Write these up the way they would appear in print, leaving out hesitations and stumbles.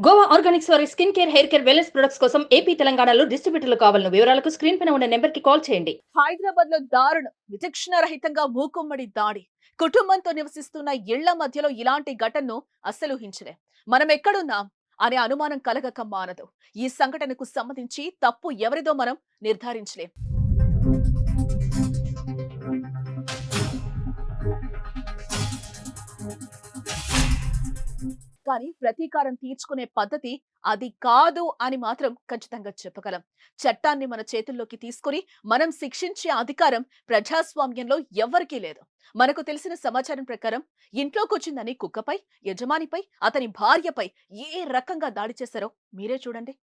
Goa Organics వారి skin care, hair care, wellness products కోసం AP, తెలంగాణలో డిస్ట్రిబ్యూటర్లు కావాలను వివరాలకు స్క్రీన్ పైన ఉన్న నెంబర్ కి కాల్ చేయండి. హైదరాబాద్ లో దారుణం, విచక్షణ రహితంగా మూకుమ్మడి దాడి. కుటుంబంతో నివసిస్తున్న ఇళ్ల మధ్యలో ఇలాంటి ఘటనను అస్సలు ఊహించలే. మనం ఎక్కడున్నాం అనే అనుమానం కలగక మానదు. ఈ సంఘటనకు సంబంధించి తప్పు ఎవరిదో మనం నిర్ధారించలేం. కానీ ప్రతీకారం తీర్చుకునే పద్ధతి అది కాదు అని మాత్రం ఖచ్చితంగా చెప్పగలం. చట్టాన్ని మన చేతుల్లోకి తీసుకుని మనం శిక్షించే అధికారం ప్రజాస్వామ్యంలో ఎవ్వరికీ లేదు. మనకు తెలిసిన సమాచారం ప్రకారం ఇంట్లోకొచ్చిందని కుక్కపై, యజమానిపై, అతని భార్యపై ఏ రకంగా దాడి చేశారో మీరే చూడండి.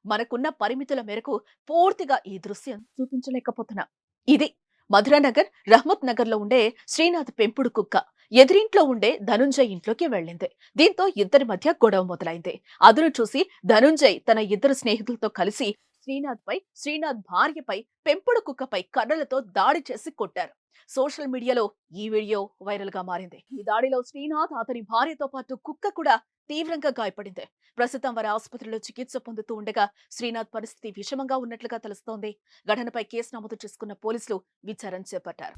మనకున్న పరిమితుల మేరకు పూర్తిగా ఈ దృశ్యం చూపించలేకపోతున్నా. ఇది మధురానగర్, రహమత్ నగర్ లో ఉండే శ్రీనాథ్ పెంపుడు కుక్క ఎదురింట్లో ఉండే ధనుంజయ్ ఇంట్లోకి వెళ్ళింది. దీంతో ఇద్దరి మధ్య గొడవ మొదలైంది. అదును చూసి ధనుంజయ్ తన ఇద్దరు స్నేహితులతో కలిసి శ్రీనాథ్ భార్యపై, పెంపుడు కుక్కపై కర్రలతో దాడి చేసి కొట్టారు. సోషల్ మీడియాలో ఈ వీడియో వైరల్ గా మారింది. ఈ దాడిలో శ్రీనాథ్, అతని భార్యతో పాటు కుక్క కూడా తీవ్రంగా గాయపడింది. ప్రస్తుతం వారి ఆసుపత్రిలో చికిత్స పొందుతూ ఉండగా శ్రీనాథ్ పరిస్థితి విషమంగా ఉన్నట్లుగా తెలుస్తోంది. ఘటనపై కేసు నమోదు చేసుకున్న పోలీసులు విచారణ చేపట్టారు.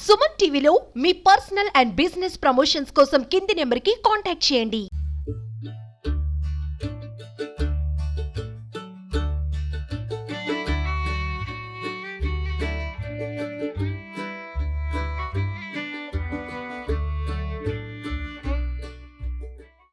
సుమన్ టీవీలో మీ పర్సనల్ అండ్ బిజినెస్ ప్రమోషన్స్ కోసం కింది నెంబర్కి కాంటాక్ట్ చేయండి.